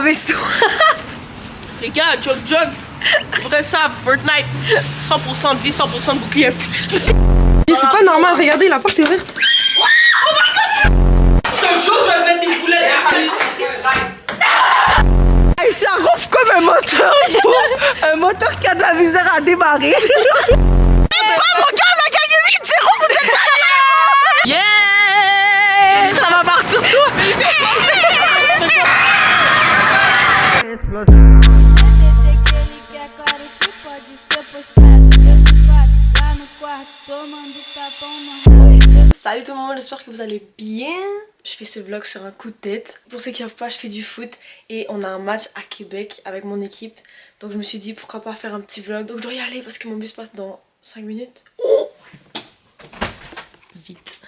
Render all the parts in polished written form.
avait soif. Les gars, jog. Vrai ça, Fortnite. 100% de vie, 100% de bouclier. C'est pas normal, regardez, la porte est ouverte. Oh my god! Je te jure, je vais mettre des boulettes. Ça ronfle comme un moteur, un moteur qui a de la misère à démarrer. Oh mon gars, on a gagné 8-0, vous êtes gagné! Yeah! Ça va partir tout! Salut tout le monde, j'espère que vous allez bien. Je fais ce vlog sur un coup de tête. Pour ceux qui ne savent pas, je fais du foot et on a un match à Québec avec mon équipe. Donc je me suis dit pourquoi pas faire un petit vlog. Donc je dois y aller parce que mon bus passe dans 5 minutes. Oh, vite.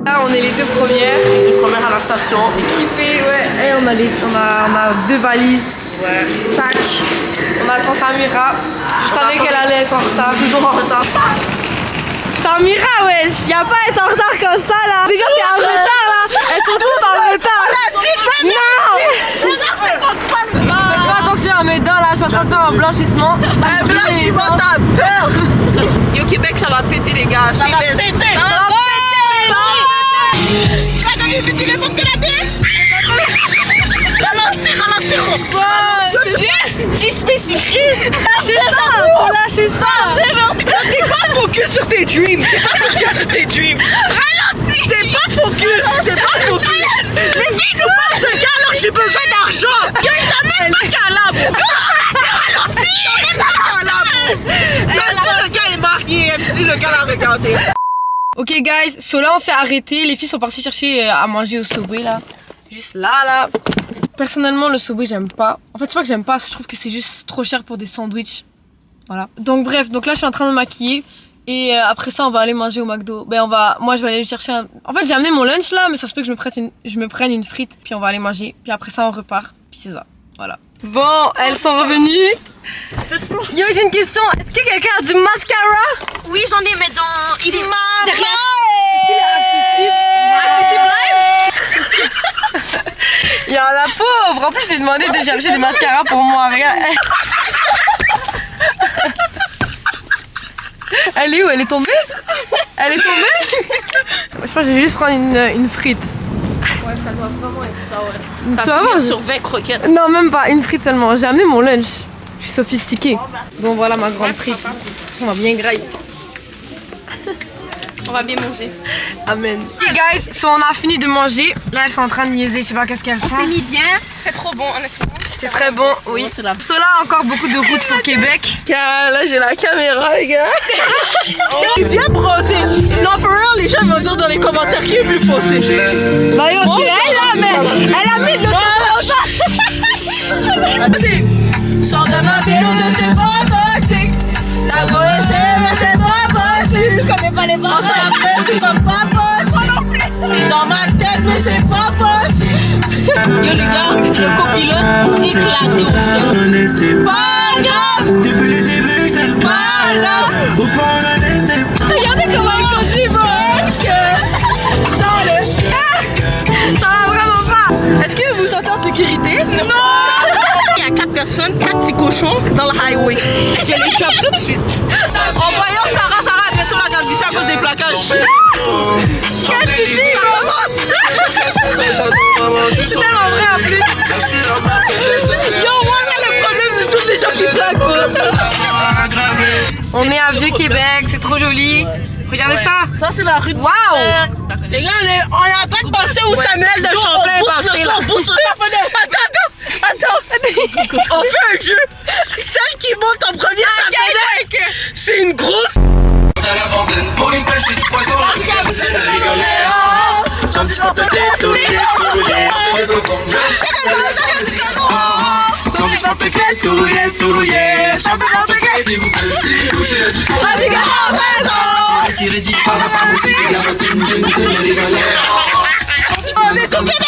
Là on est les deux premières à la station. Équipées, ouais. Et on a deux valises, sac. On attend Samira. Je savais qu'elle allait être en retard. Toujours en retard. Samira, wesh, y'a pas à être en retard comme ça là. Déjà t'es en retard là. Elles sont toutes en retard. Non. Fais attention à mes dents là, je suis en train de faire un blanchissement. Un blanchiment, t'as peur. Et au Québec, ça va péter les gars. Ça va péter. C'est spécifique. Lâchez ça, faut lâcher ça. T'es pas focus sur tes dreams. Ralentis. T'es pas focus. Les filles nous parlent de gars alors que j'ai besoin d'argent. T'as même pas calable. Le gars est marié. Elle me dit le gars l'a regardé. Ok guys, so là on s'est arrêté, les filles sont parties chercher à manger au Subway là. Juste là. Personnellement le Subway j'aime pas. En fait c'est pas que j'aime pas, je trouve que c'est juste trop cher pour des sandwichs. Voilà. Donc bref, donc là je suis en train de me maquiller. Et après ça on va aller manger au McDo. Moi je vais aller chercher un... En fait j'ai amené mon lunch là, mais ça se peut que je me prenne une frite. Puis on va aller manger, puis après ça on repart. Puis c'est ça, voilà. Bon, elles sont revenues. Yo, j'ai une question. Est-ce que quelqu'un a du mascara? Oui, j'en ai, mais dans. Il est derrière. Est-ce qu'il est accessible? Il y a la pauvre. En plus, je lui ai demandé de chercher du mascara pour moi. Regarde. Elle est où? Elle est tombée? Je pense que je vais juste prendre une frite. Ouais, ça doit vraiment être ça, ouais. Ça va sur 20 croquettes. Non, même pas, une frite seulement. J'ai amené mon lunch. Je suis sophistiquée. Bon, voilà ma grande frite. On va bien grailler. On va bien manger. Amen. Ok guys, so on a fini de manger. Là, elles sont en train de niaiser. Je sais pas qu'est-ce qu'elles font. On s'est mis bien. C'était trop bon, honnêtement. C'était très bon, oui. So là, encore beaucoup de routes pour Québec. Là, j'ai la caméra, les gars. Bien bronzé. Non, for real, les gens vont dire dans les commentaires qui est plus foncé. Bah yo, c'est elle là, mais elle a mis de Sors de ma ville ou de tes pas toxiques. T'as goûté, mais c'est pas possible. Je connais pas les paroles. C'est comme pas possible. Et dans ma tête, mais c'est pas possible. Yo les gars, le copilote éclaté au sol. C'est pas grave. Depuis le début, j'étais pas là. Regardez comment il conduit, bro. Dans le schkek. Ça va vraiment pas. Est-ce que vous sentez en sécurité? Non. Il y a 4 personnes, 4 petits cochons dans le highway. Je les chope tout de suite. En voyant Sarah, bientôt la garde à cause des plaquages. Qu'est-ce que tu dis, bro? C'est tellement vrai en plus. Yo, voilà le problème de tous les gens qui plaquent. On est à Vieux-Québec, c'est trop joli. Regardez ça. Ça, c'est la rue de... Waouh. Les gars, on est en train de passer où Samuel de Champlain est passé là. Attends. On fait un jeu. Celle qui monte en premier, Samuel, c'est une grosse... Pour une pêche du poisson, c'est la rigolade. Son petit porte-tête, tout le son petit porte-tête, tout rouillé. Son petit porte-tête, et vous pouvez coucher là-dessus. Vas-y, gars, raison. Tiré dit par la femme aussi, tu garantis, nous, la rigolade. Son petit on est au Québec.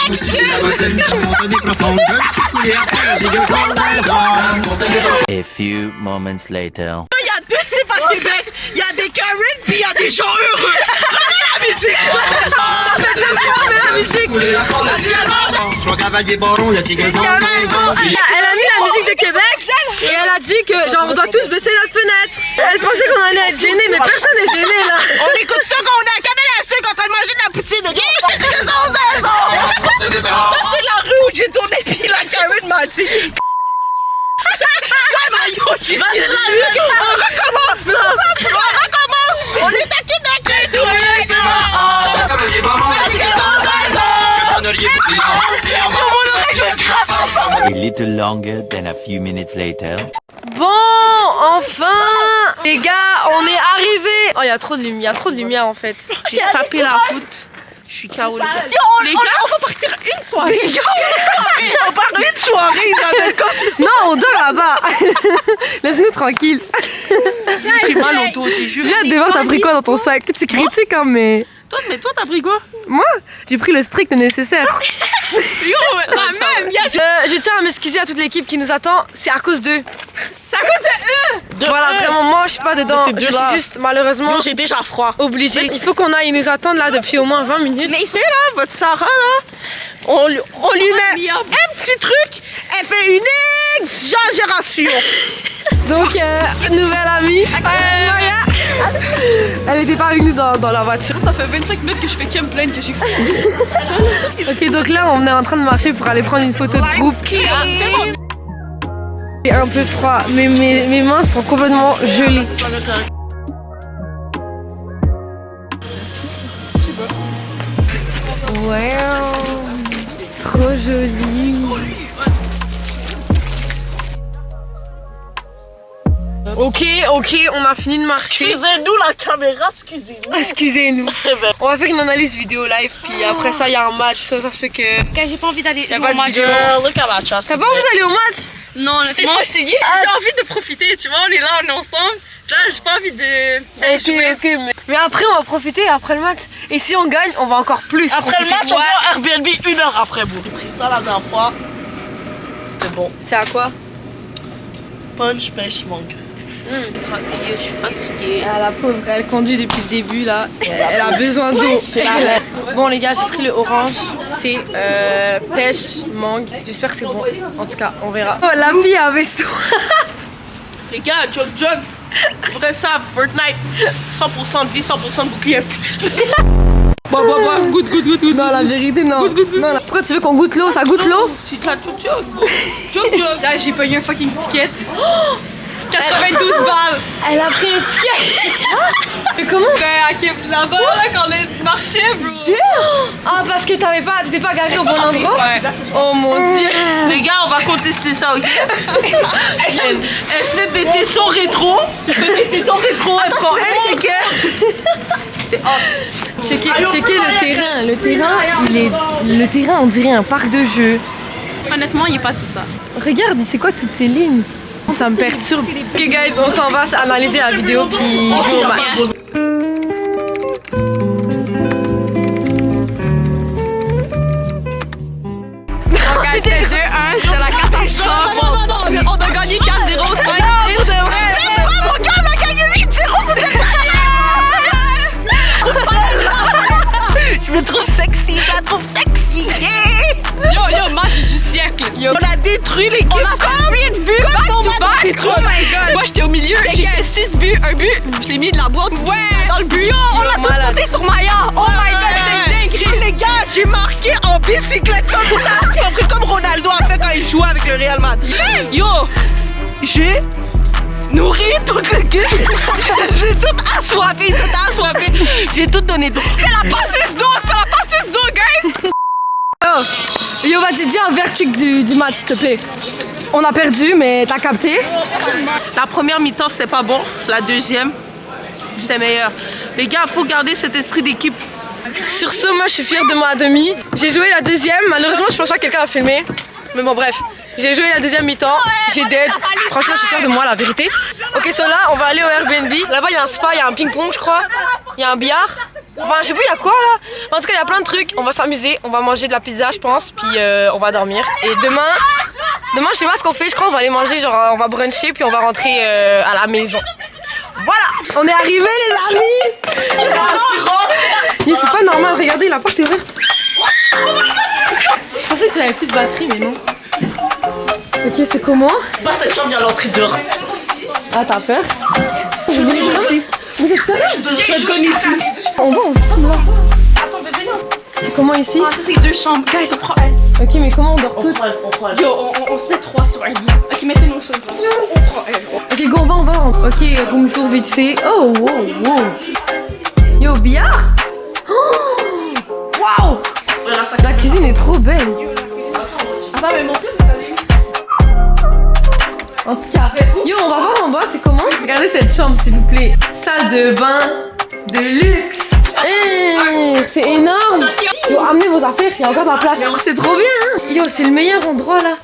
A few moments later. Il y a deux types à Québec. Il y a des Karen puis il y a des gens heureux. Remets la musique. Elle a mis la musique de Québec et elle a dit que genre on doit tous baisser notre fenêtre. Elle pensait qu'on allait être gênés, mais personne n'est gêné là. On écoute ça quand on est à Cabelle-à-Sucre en train de manger de la poutine. Qu'est-ce que ça c'est la rue où j'ai tourné puis la Karen m'a dit. On recommence là. On recommence. On est à Québec. A little longer than a few minutes later. Bon, enfin les gars, on est arrivés. Oh, il y a trop de lumière, en fait. J'ai tapé la route. Je suis KO les gars. On va partir une soirée. On part une soirée, Isabelle. Non, on dort là-bas. Laisse-nous tranquille. J'ai mal au dos, j'ai juste. J'ai hâte de voir t'as pris quoi dans ton sac. Tu critiques hein, mais Toi, t'as pris quoi? moi, j'ai pris le strict nécessaire. Yo, la même, Je tiens à m'excuser à toute l'équipe qui nous attend. C'est à cause d'eux. c'est à cause de eux. Voilà, vraiment, moi je suis pas dedans. C'est Je dur, là. suis juste malheureusement J'ai déjà froid. obligée. Il faut qu'on aille nous attendre là depuis au moins 20 minutes. Mais c'est là, votre Sarah là. On lui met Liam. un petit truc. Elle fait une exagération. Donc, nouvelle amie. Maya. Elle était pas avec nous dans la voiture. Ça fait 25 minutes que je fais que me plaindre que j'ai froid. Ok, donc là, on est en train de marcher pour aller prendre une photo de groupe. C'est un peu froid, mais mes mains sont complètement gelées. Wow, trop joli. Ok, on a fini de marcher. Excusez-nous la caméra, excusez-nous. Excusez-nous. On va faire une analyse vidéo live, puis après ça, il y a un match. Ça se peut que. J'ai pas envie d'aller a pas de vidéo. Look at my chest. T'as pas envie d'aller au match? Non, honnêtement, j'ai envie de profiter, tu vois, on est là, on est ensemble. Là, j'ai pas envie de jouer. Ok, mais après, on va profiter après le match. Et si on gagne, on va encore plus. Après le profiter. match, on va au Airbnb 1 heure après vous. J'ai pris ça la dernière fois. C'était bon. C'est à quoi? Punch, pêche, mangue. Je suis fatiguée. Ah, la pauvre, elle conduit depuis le début là. Elle a besoin d'eau. Bon les gars, j'ai pris le orange. C'est pêche, mangue. J'espère que c'est bon. En tout cas, on verra. Oh, la fille avait soif. Les gars, jog. Vrai ça, Fortnite. 100% de vie, 100% de bouclier. Bois, goûte. Non, la vérité, non. Non, là. Pourquoi tu veux qu'on goûte l'eau? Ça goûte l'eau? Si tu as jog. Là, j'ai payé un fucking ticket. 92 balles. Elle a pris un ticket. Mais comment? Là-bas, là, quand on est marché, bro. Ah, parce que t'étais pas garé au bon endroit? Ouais. Oh mon dieu. Les gars, on va contester ça, ok? Elle se fait péter son rétro. Tu fais péter ton rétro, elle prend un ticket. Checker le terrain. Le terrain, on dirait un parc de jeux. Honnêtement, il n'y a pas tout ça. Regarde, c'est quoi toutes ces lignes? Ça me perturbe. Ok guys, on s'en va analyser la vidéo puis jouer au match. Donc, guys, c'était 2-1, c'était la catastrophe. On a gagné 4-0, 5-6, c'est vrai. Mon gars, on a gagné 8-0, vous êtes Je me trouve sexy, je la trouve sexy. Yo, match du siècle. On a détruit l'équipe. On a fait 8 buts back to back. Oh my god. Moi, j'étais au milieu, j'ai fait 6 buts, un but, je l'ai mis de la boîte dans le but. Yo, on a tout sauté sur Maya. Oh my god, c'est dingue. Les gars, j'ai marqué en bicyclette comme ça. J'ai compris comme Ronaldo a fait quand il jouait avec le Real Madrid. Yo, j'ai nourri toute l'équipe. J'ai tout assoiffé, j'ai tout donné d'eau. C'est la passeuse d'eau, guys. Yo, vas-y, dis un verdict du match, s'il te plaît. On a perdu, mais t'as capté. La première mi-temps, c'était pas bon. La deuxième, c'était meilleur. Les gars, il faut garder cet esprit d'équipe. Sur ce, moi, je suis fière de ma demi. J'ai joué la deuxième. Malheureusement, je pense pas que quelqu'un a filmé. Mais bon, bref. J'ai joué la deuxième mi-temps. J'ai dead. Franchement, je suis fière de moi, la vérité. Ok, so là, on va aller au Airbnb. Là-bas, il y a un spa, il y a un ping-pong, je crois. Il y a un billard. Enfin, je sais pas, il y a quoi là? En tout cas, il y a plein de trucs. On va s'amuser, on va manger de la pizza, je pense, puis on va dormir. Et demain, je sais pas ce qu'on fait. Je crois qu'on va aller manger, genre on va bruncher, puis on va rentrer à la maison. Voilà, on est arrivés les amis. C'est pas normal, regardez, la porte est ouverte. Je pensais que ça avait plus de batterie, mais non. Ok, c'est comment? Pas cette chambre, il y a l'entrée dehors. Ah, t'as peur? Vous êtes sérieuse? Je connais ici. On va ensemble là. Attends, bébé, non. C'est comment ici? Ah, ça, c'est 2 chambres. Guys, on prend elle. Ok, mais comment on dort toutes? On prend elle. Yo, on se met 3 sur un lit. Ok, mettez nos choses là. On prend elle. Ok, go, on va. Ok, room tour vite fait. Oh, wow. Yo, billard? Oh, wow! La cuisine est trop belle. Attends, mais montez. En tout cas, yo, on va voir en bas, c'est comment? Regardez cette chambre, s'il vous plaît. Salle de bain de luxe. Hey, c'est énorme. Yo, amenez vos affaires, il y a encore de la place. C'est trop bien, hein? Yo, c'est le meilleur endroit, là.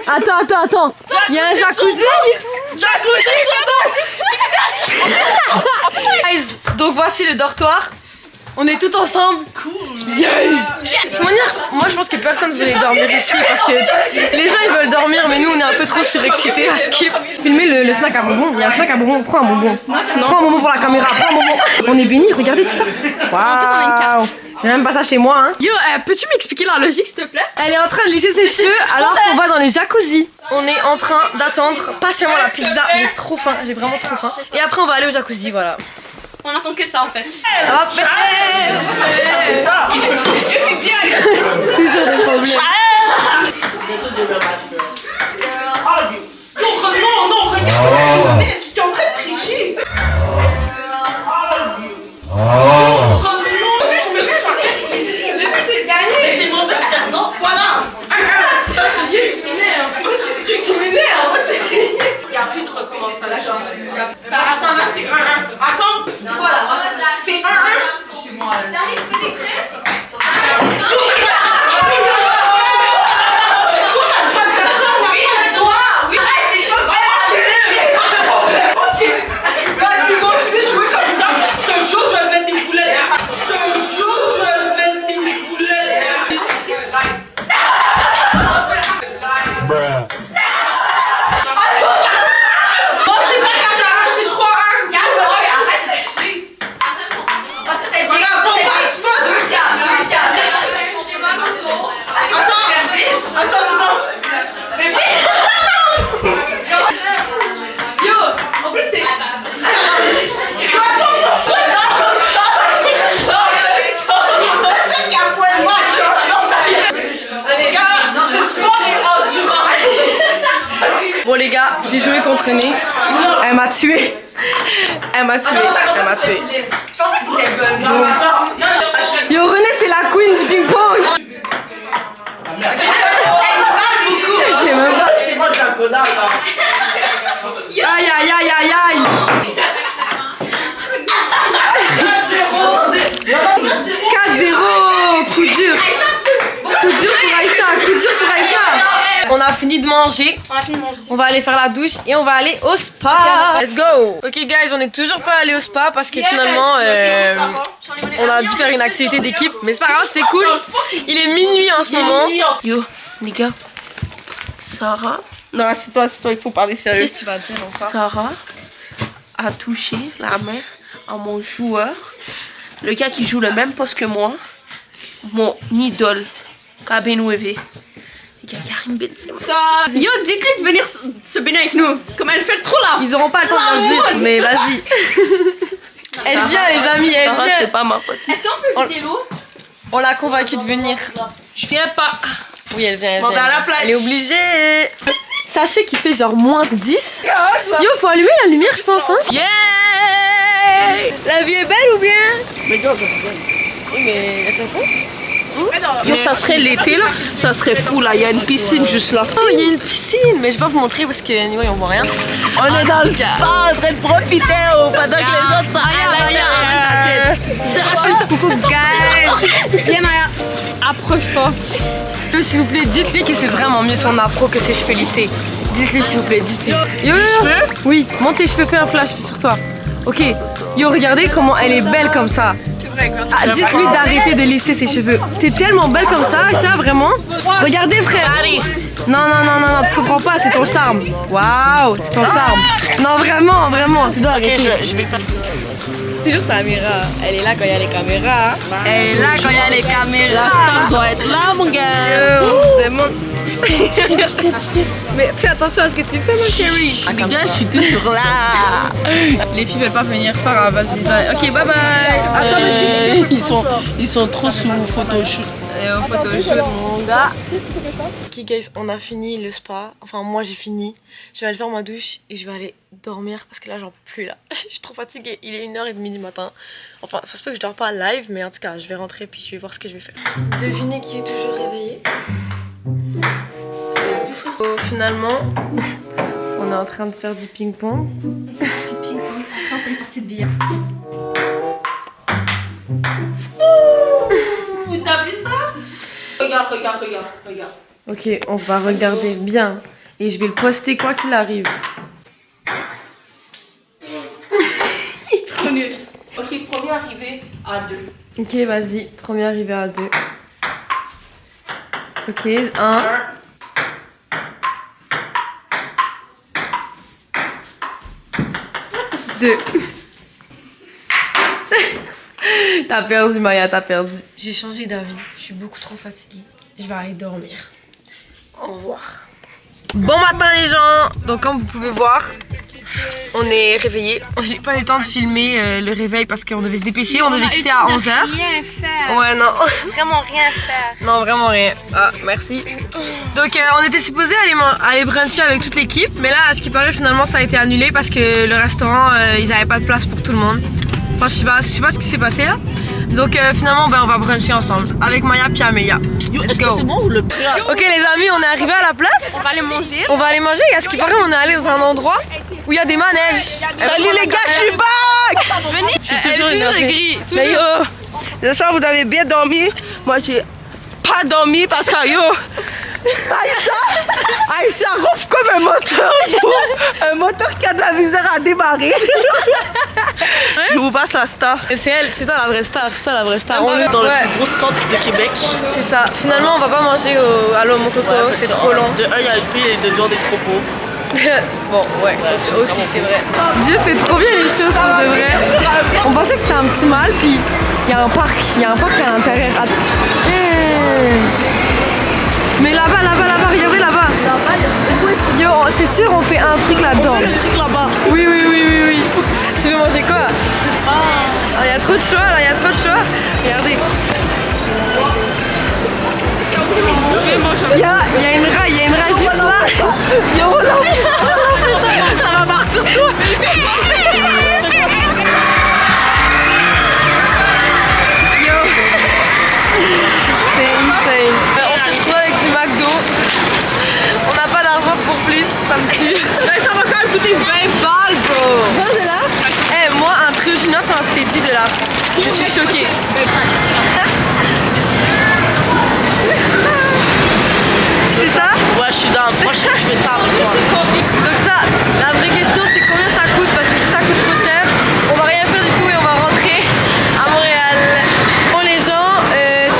Attends. Il y a un jacuzzi? Guys, donc voici le dortoir. On est tous ensemble. Cool. Yeah. De toute manière, moi je pense que personne voulait dormir ici parce que les gens ils veulent dormir, mais nous on est un peu trop surexcités à skip. Filmez le snack à bonbons. Il y a un snack à bonbons. Prends un bonbon. Prends un bonbon pour la caméra. Prends un bonbon. On est bénis. Regardez tout ça. Waouh. J'ai même pas ça chez moi. Hein. Yo, peux-tu m'expliquer la logique, s'il te plaît? Elle est en train de lisser ses cheveux alors qu'on va dans les jacuzzi. On est en train d'attendre patiemment la pizza. J'ai trop faim. J'ai vraiment trop faim. Et après on va aller au jacuzzi. Voilà. On attend que ça en fait. Hop. C'est bien. Toujours des problèmes. Non, regarde. Tu es en train de tricher. T'es mauvaise perdante. Voilà. Tu m'énerves. Il n'y a plus de recommençation. Attends, là c'est 1-1. Attends. C'est 1-1. Chez moi. Vas-y, continue de jouer comme ça. Je te jure, je vais mettre des boulettes. Bon les gars, j'ai joué contre Né. Elle m'a tué. Je pensais que t'étais bonne. Yo René c'est la queen du ping pong. C'est même pas. Aïe aïe aïe aïe aïe. 4-0. Coup dur. Coup dur pour Aïcha. Coup dur pour Aïcha. On a fini de manger. On va aller faire la douche et on va aller au spa. Let's go. Ok guys, on n'est toujours pas allé au spa parce que finalement on a dû faire une activité d'équipe. Mais c'est pas grave, c'était cool. Il est minuit en ce moment. Yo les gars, Sarah. Non, c'est toi, il faut parler sérieux. Qu'est-ce que tu vas dire enfin? Sarah a touché la main à mon joueur. Le gars qui joue le même poste que moi. Mon idole. Kabenouévé. Il y a Karim Benzema. Yo, dites-lui de venir se baigner avec nous. Comme elle fait trop là. Ils auront pas le temps de le dire, mais vas-y. Elle vient les amis, elle Sarah, vient. c'est pas ma pote. Est-ce qu'on peut vider l'eau? On l'a convaincue de venir. Je viens pas. Oui, elle vient. On va à la plage. Elle est obligée. Sachez qu'il fait genre moins 10. Yo, faut allumer la lumière, je pense. Hein. Yeah. La vie est belle ou bien? Mais yo, ça serait l'été là, ça serait fou là, il y a une piscine juste là. Oh, il y a une piscine, mais je vais pas vous montrer parce que anyway, on voit rien. On est dans le spa, en train de profiter pendant que les autres sont à la Coucou guys. Viens Maya, approche-toi. S'il vous plaît, dites-lui que c'est vraiment mieux son afro que ses cheveux lissés. Dites-lui s'il vous plaît, dites-lui. Yo, cheveux? Oui, monte tes cheveux, fais un flash sur toi. Ok, yo, regardez comment elle est belle comme ça. Ah, dites-lui d'arrêter de lisser ses cheveux. T'es tellement belle comme ça, Aïcha, vraiment. Regardez, frère. Non, tu comprends pas, c'est ton charme. Waouh, c'est ton charme. Non, vraiment, tu dois arrêter. Je vais faire. Toujours ta caméra. Elle est là quand il y a les caméras. Elle est là quand il y a les caméras. La star doit être là, mon gars. Mais fais attention à ce que tu fais, mon chéri. Les gars, je suis toujours là. Les filles veulent pas venir, c'est pas grave, vas-y, bye. Ok, bye bye. Attends, Ils sont trop sous photoshoot. au photoshoot, mon gars. Ok, guys, on a fini le spa. Enfin, moi j'ai fini. Je vais aller faire ma douche et je vais aller dormir parce que là, j'en peux plus là. Je suis trop fatiguée. Il est 1h30 du matin. Enfin, ça se peut que je dors pas live, mais en tout cas, je vais rentrer puis je vais voir ce que je vais faire. Devinez qui est toujours réveillé. Finalement, on est en train de faire du ping-pong. Petit ping-pong, ça fait une partie de billard. T'as vu ça? Regarde. Ok, on va regarder bien. Et je vais le poster quoi qu'il arrive. Ok, premier arrivé à 2. Ok, vas-y. Premier arrivé à 2. Ok, 1. Deux. T'as perdu, Maya, t'as perdu. J'ai changé d'avis. Je suis beaucoup trop fatiguée. Je vais aller dormir. Au revoir. Bon matin, les gens. Donc, comme vous pouvez voir, on est réveillés. J'ai pas eu le temps de filmer le réveil parce qu'on devait se dépêcher. On devait quitter à 11h. Rien faire. Ouais, non. Vraiment rien faire. Non, vraiment rien. Ah, merci. Donc, on était supposé aller bruncher avec toute l'équipe. Mais là, à ce qui paraît, finalement, ça a été annulé parce que le restaurant, ils avaient pas de place pour tout le monde. Enfin, je sais pas ce qui s'est passé là. Donc, finalement, on va bruncher ensemble avec Maya puis Amélia. Let's go. C'est bon ou le plat? Ok, les amis, on est arrivé à la place. On va aller manger. On va aller manger. Et à ce qui paraît, on est allé dans un endroit où il y a des manèges. Salut les gars, je suis back! Venez. Elle est toujours aigrie. Mais yo, j'espère que vous avez bien dormi. Moi, j'ai pas dormi parce que yo, Aïcha ronfle comme un moteur, un moteur qui a de la misère à démarrer. Je vous passe la star. C'est elle, c'est toi la vraie star. C'est toi la vraie star. On est dans Ouais, le plus gros centre de Québec. c'est ça. Finalement, on va pas manger à l'eau mon coco. C'est trop long. De un, il y a une fille et de deux, on est trop pauvres. Bon, ouais, aussi c'est vrai. Dieu fait trop bien les choses pour de vrai. On pensait que c'était un petit mal, puis il y a un parc à l'intérieur. Mais là-bas, regardez là-bas. Yo, c'est sûr, on fait un truc là-dedans. Le truc là-bas. Oui. Tu veux manger quoi? Je sais pas. Il y a trop de choix là, Regardez. Il y a une raille juste là. Yo, là. Ça va partir sur toi. Yo. C'est insane. On se retrouve avec du McDo. On n'a pas d'argent pour plus, ça me tue. Ça va quand même coûter 20 balles, bro. 20 $? Eh, moi, un trio junior, ça m'a coûté 10 $. Je suis choquée. C'est ça? Ouais, je suis dans. Moi, je fais ça avec toi. Donc ça, la vraie question, c'est combien ça coûte? Parce que si ça coûte trop cher, on va rien faire du tout et on va rentrer à Montréal. Bon, les gens,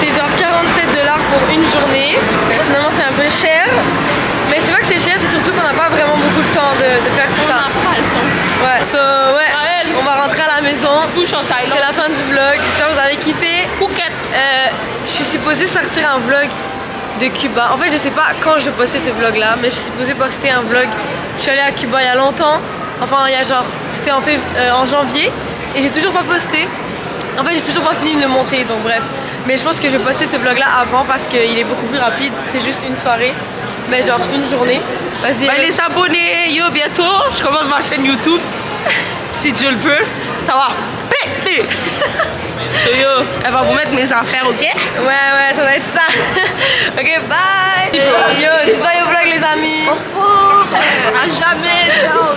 c'est genre 47 $ pour une journée. Finalement, c'est un peu cher. Mais c'est pas que c'est cher, c'est surtout qu'on n'a pas vraiment beaucoup de temps de faire tout ça. On n'a pas le temps. Ouais, on va rentrer à la maison. Couche en Thaïlande. C'est la fin du vlog. J'espère que vous avez kiffé. Phuket. Je suis supposée sortir un vlog de Cuba. En fait, je sais pas quand je vais poster ce vlog là, mais je suis supposée poster un vlog. Je suis allée à Cuba il y a longtemps. Enfin, il y a genre, c'était en janvier et j'ai toujours pas posté. En fait, j'ai toujours pas fini de le monter, donc bref. Mais je pense que je vais poster ce vlog là avant parce qu'il est beaucoup plus rapide. C'est juste une soirée, mais genre une journée. Vas-y. Bah, les abonnés, yo, bientôt, je commence ma chaîne YouTube. Si Dieu le veut, ça va péter. So, yo, elle va vous mettre mes affaires, ok? Ouais, ça va être ça. Ok, bye. Yo, tu vas au vlog les amis. Au revoir. À jamais, ciao.